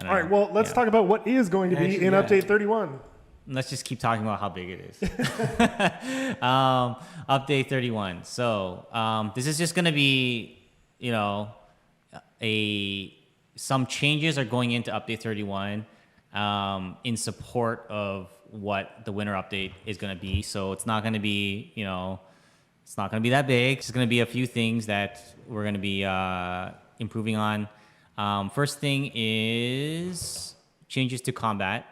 All know. right, well, let's talk about what is going to be in Update 31. Let's just keep talking about how big it is. Update 31. So this is just going to be, you know, some changes are going into Update 31 in support of what the winter update is going to be. So it's not going to be, you know, it's not going to be that big. It's going to be a few things that we're going to be improving on. First thing is changes to combat.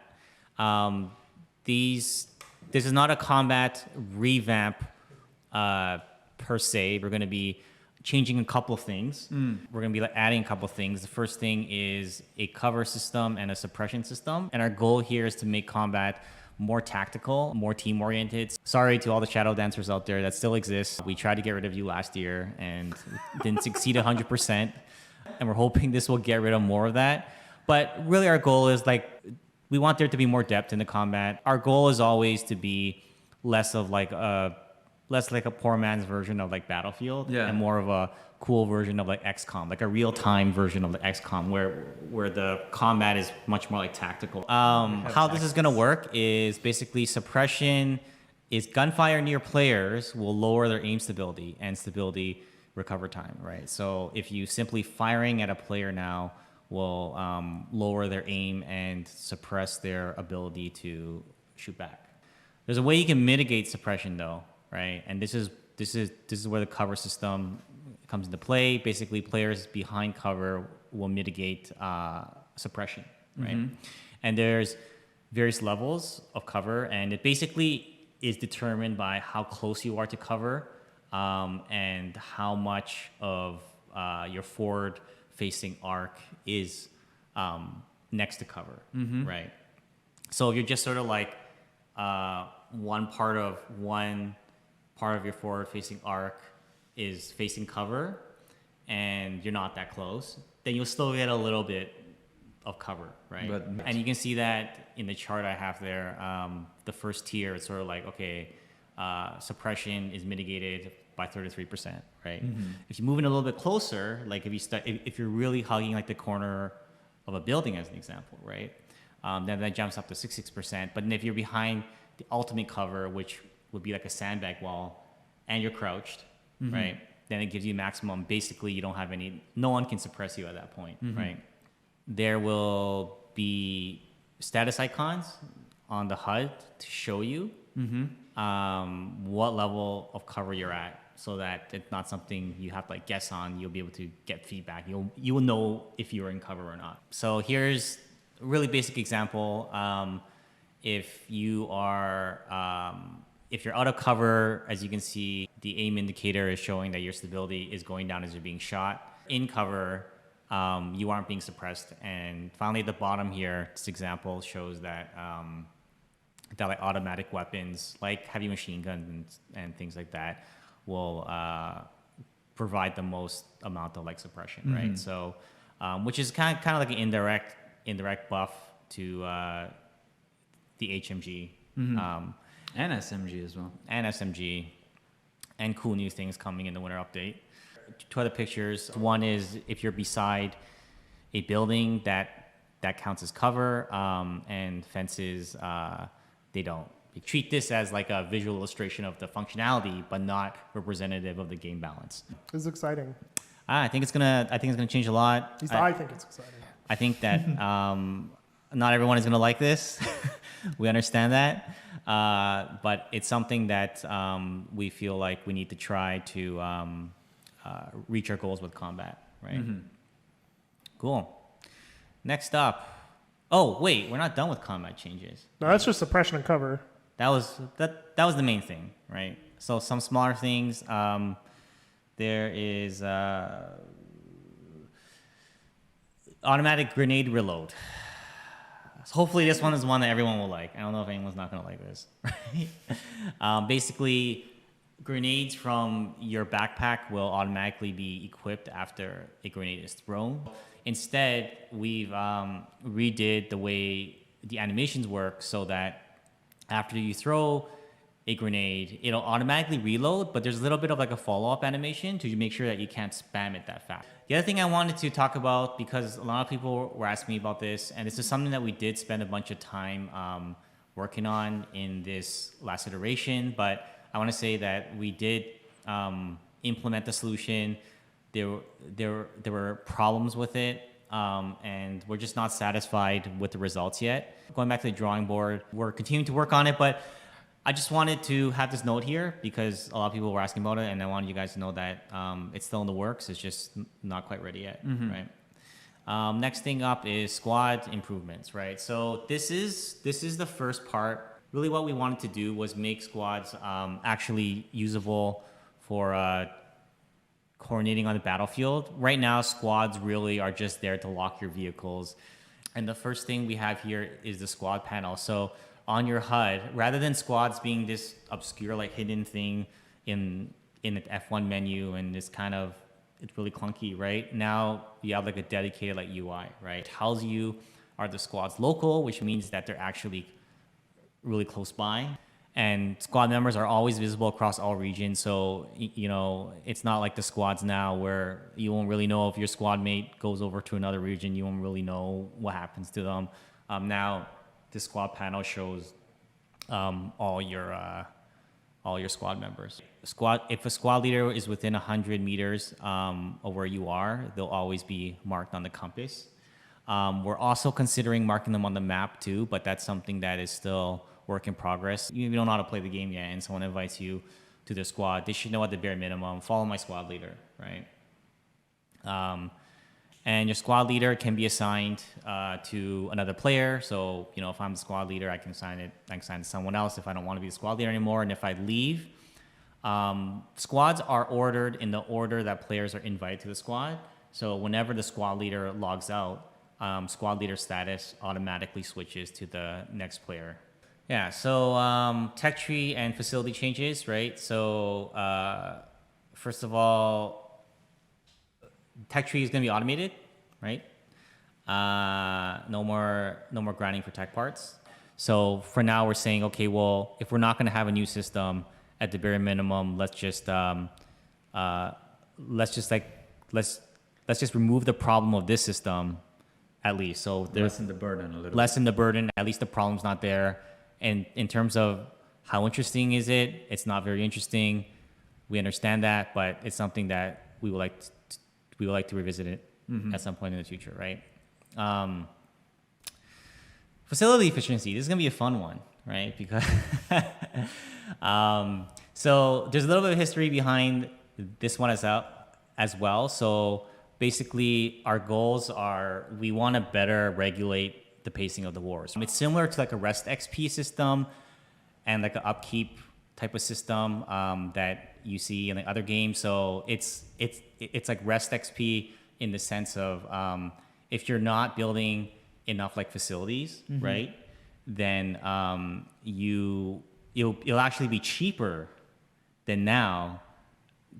This is not a combat revamp per se. We're going to be changing a couple of things. We're going to be adding a couple of things. The first thing is a cover system and a suppression system. And our goal here is to make combat more tactical, more team-oriented. Sorry to all the shadow dancers out there that still exist. We tried to get rid of you last year and didn't succeed 100%. And we're hoping this will get rid of more of that. But really our goal is we want there to be more depth in the combat. Our goal is always to be less like a poor man's version of Battlefield and more of a cool version of XCOM, like a real-time version of the XCOM where the combat is much more tactical. How this is gonna work is basically suppression is gunfire near players will lower their aim stability and stability recover time, right? So if you simply firing at a player now will lower their aim and suppress their ability to shoot back. There's a way you can mitigate suppression though, right? And this is where the cover system comes into play. Basically, players behind cover will mitigate suppression, right? And there's various levels of cover, and it basically is determined by how close you are to cover and how much of your forward-facing arc is next to cover, right? So if you're just sort of one part of your forward-facing arc is facing cover, and you're not that close, then you'll still get a little bit of cover, right? And you can see that in the chart I have there. The first tier, it's sort of okay, suppression is mitigated by 33%, right? If you move in a little bit closer, if you're really hugging the corner of a building as an example, right? Then that jumps up to 66%. But then if you're behind the ultimate cover, which would be like a sandbag wall, and you're crouched, right? Then it gives you maximum. Basically, you don't have no one can suppress you at that point, right? There will be status icons on the HUD to show you what level of cover you're at, so that it's not something you have to guess on. You'll be able to get feedback. You will know if you're in cover or not. So here's a really basic example. If you're out of cover, as you can see, the aim indicator is showing that your stability is going down as you're being shot. In cover, you aren't being suppressed. And finally, at the bottom here, this example shows that automatic weapons, like heavy machine guns and things like that, will provide the most amount of suppression, right? So, which is kind of like an indirect buff to the HMG. And SMG as well. And SMG. And cool new things coming in the winter update. Two other pictures. One is if you're beside a building that counts as cover, and fences, they don't. We treat this as a visual illustration of the functionality, but not representative of the game balance. This is exciting. I think it's gonna change a lot. At least I think it's exciting. I think that not everyone is gonna like this. We understand that, but it's something that we feel like we need to try to reach our goals with combat, right? Cool. Next up. Oh wait, we're not done with combat changes. No, that's just suppression and cover. That was the main thing, right? So some smaller things. There is automatic grenade reload. So hopefully this one is one that everyone will like. I don't know if anyone's not gonna like this. Right? Basically, grenades from your backpack will automatically be equipped after a grenade is thrown. Instead, we've redid the way the animations work so that after you throw a grenade, it'll automatically reload, but there's a little bit of a follow-up animation to make sure that you can't spam it that fast. The other thing I wanted to talk about, because a lot of people were asking me about this, and this is something that we did spend a bunch of time working on in this last iteration, but I want to say that we did implement the solution. There were problems with it, and we're just not satisfied with the results yet. Going back to the drawing board, we're continuing to work on it, but I just wanted to have this note here because a lot of people were asking about it, and I wanted you guys to know that it's still in the works. It's just not quite ready yet, right? Next thing up is squad improvements, right? So this is the first part. Really, what we wanted to do was make squads actually usable for coordinating on the battlefield. Right now, squads really are just there to lock your vehicles. And the first thing we have here is the squad panel. So on your HUD, rather than squads being this obscure, like hidden thing in the F1 menu and this kind of, it's really clunky, right? Now you have like a dedicated like UI, right? It tells you are the squads local, which means that they're actually really close by. And squad members are always visible across all regions. So, you know, it's not like the squads now where you won't really know if your squad mate goes over to another region. You won't really know what happens to them. Now, the squad panel shows all your squad members. If a squad leader is within 100 meters of where you are, they'll always be marked on the compass. We're also considering marking them on the map too, but that's something that is still work in progress. You don't know how to play the game yet, and someone invites you to their squad. They should know at the bare minimum, follow my squad leader, right? And your squad leader can be assigned to another player. So, you know, if I'm the squad leader, I can assign it to someone else if I don't want to be the squad leader anymore. And if I leave, squads are ordered in the order that players are invited to the squad. So whenever the squad leader logs out, squad leader status automatically switches to the next player. Yeah, so tech tree and facility changes, right? So first of all, tech tree is going to be automated, right? No more grinding for tech parts. So for now, we're saying, okay, well, if we're not going to have a new system, at the bare minimum, let's just remove the problem of this system, at least. So there's lessen the burden a little. Lessen the burden. At least the problem's not there. And in terms of how interesting is it, it's not very interesting. We understand that, but it's something that we would like to revisit it at some point in the future, right? Facility efficiency. This is gonna be a fun one, right? Because so there's a little bit of history behind this one as well. So basically, our goals are we want to better regulate the pacing of the wars. It's similar to like a REST XP system and like an upkeep type of system that you see in the other games. So it's like REST XP in the sense of if you're not building enough like facilities, right? Then it'll actually be cheaper than now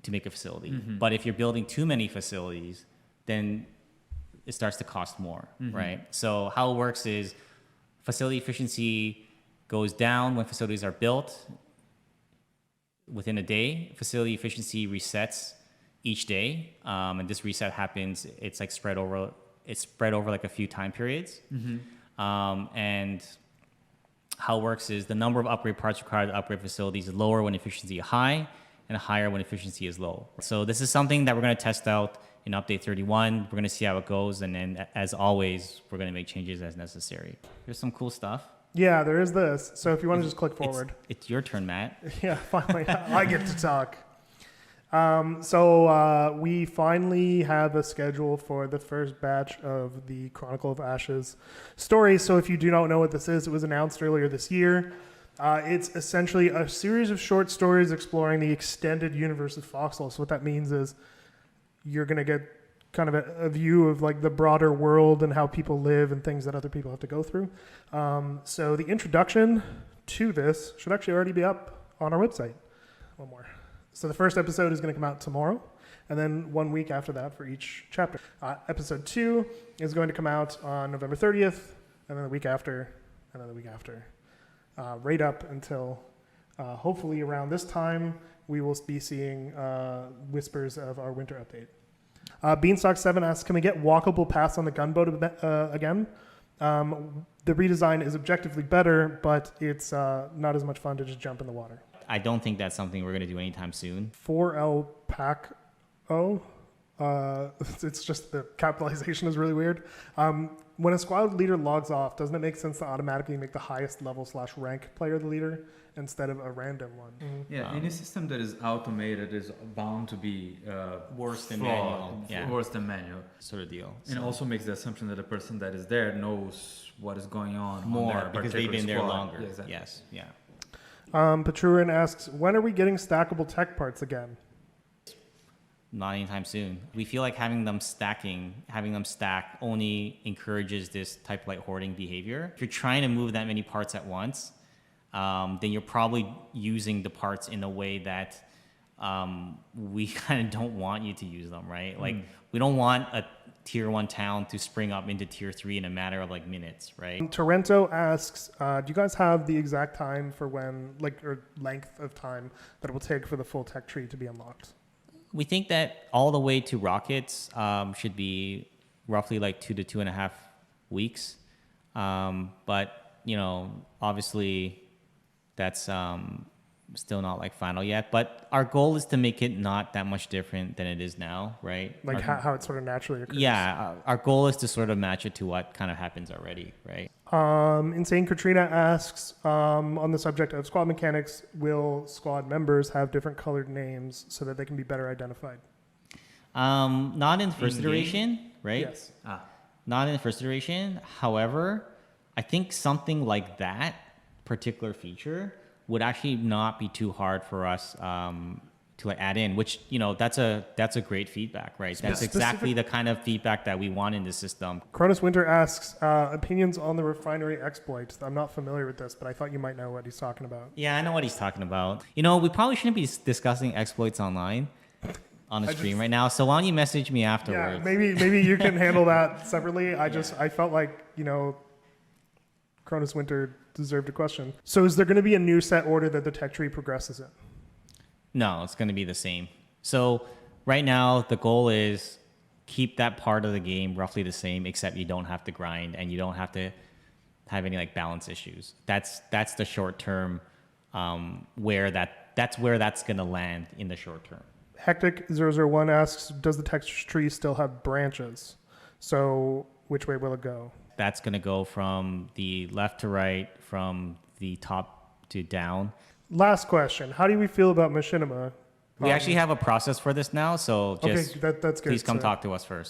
to make a facility. But if you're building too many facilities, then it starts to cost more, right? So how it works is facility efficiency goes down when facilities are built within a day. Facility efficiency resets each day, and this reset happens. It's like spread over like a few time periods, and how it works is the number of upgrade parts required to upgrade facilities is lower when efficiency is high and higher when efficiency is low. So this is something that we're going to test out in update 31. We're going to see how it goes. And then as always, we're going to make changes as necessary. There's some cool stuff. Yeah, there is this. So if you want to just click forward. It's your turn, Matt. Yeah, finally, I get to talk. So we finally have a schedule for the first batch of the Chronicle of Ashes story. So if you do not know what this is, it was announced earlier this year. It's essentially a series of short stories exploring the extended universe of Foxhole. So what that means is you're going to get kind of a view of like the broader world and how people live and things that other people have to go through. So the introduction to this should actually already be up on our website. One more. So the first episode is going to come out tomorrow, and then 1 week after that for each chapter. Episode 2 is going to come out on November 30th, and then the week after, and then the week after. Right up until hopefully around this time, we will be seeing whispers of our winter update. Beanstalk7 asks, can we get walkable paths on the gunboat again? The redesign is objectively better, but it's not as much fun to just jump in the water. I don't think that's something we're going to do anytime soon. 4L Pac O. It's just the capitalization is really weird. When a squad leader logs off, doesn't it make sense to automatically make the highest level / rank player the leader instead of a random one? Yeah, any system that is automated is bound to be Worse than flawed, manual. Yeah. worse than manual. Sort of deal. And it also makes the assumption that the person that is there knows what is going on More their because they've been there particular squad. longer. Yeah, exactly. Yes. Yeah. Petrurin asks, when are we getting stackable tech parts again? Not anytime soon. We feel like having them stack only encourages this type of like hoarding behavior. If you're trying to move that many parts at once, then you're probably using the parts in a way that we kind of don't want you to use them, right? Like we don't want a tier 1 town to spring up into tier 3 in a matter of like minutes, right? Torrento asks, do you guys have the exact time for when, or length of time that it will take for the full tech tree to be unlocked? We think that all the way to rockets should be roughly like 2 to 2.5 weeks. But, obviously that's still not like final yet. But our goal is to make it not that much different than it is now, right? Like how it sort of naturally occurs. Yeah, our goal is to sort of match it to what kind of happens already, right? Insane Katrina asks, on the subject of squad mechanics, will squad members have different colored names so that they can be better identified? Not in the first In-game? iteration, right? Yes. Not in the first iteration. However, I think something like that particular feature would actually not be too hard for us to like add in, which that's a great feedback, right? That's exactly the kind of feedback that we want in the system. Cronus Winter asks, opinions on the refinery exploit. I'm not familiar with this, but I thought you might know what he's talking about. Yeah, I know what he's talking about. We probably shouldn't be discussing exploits online on the stream right now. So why don't you message me afterwards? Yeah, maybe you can handle that separately. I felt like Cronus Winter deserved a question. So is there going to be a new set order that the tech tree progresses in? No, it's going to be the same. So right now, the goal is keep that part of the game roughly the same, except you don't have to grind and you don't have to have any like balance issues. That's the short term where that's going to land in the short term. Hectic001 asks, does the tech tree still have branches? So which way will it go? That's going to go from the left to right, from the top to down. Last question. How do we feel about machinima? We actually have a process for this now, so just that's good. please come So- talk to us first.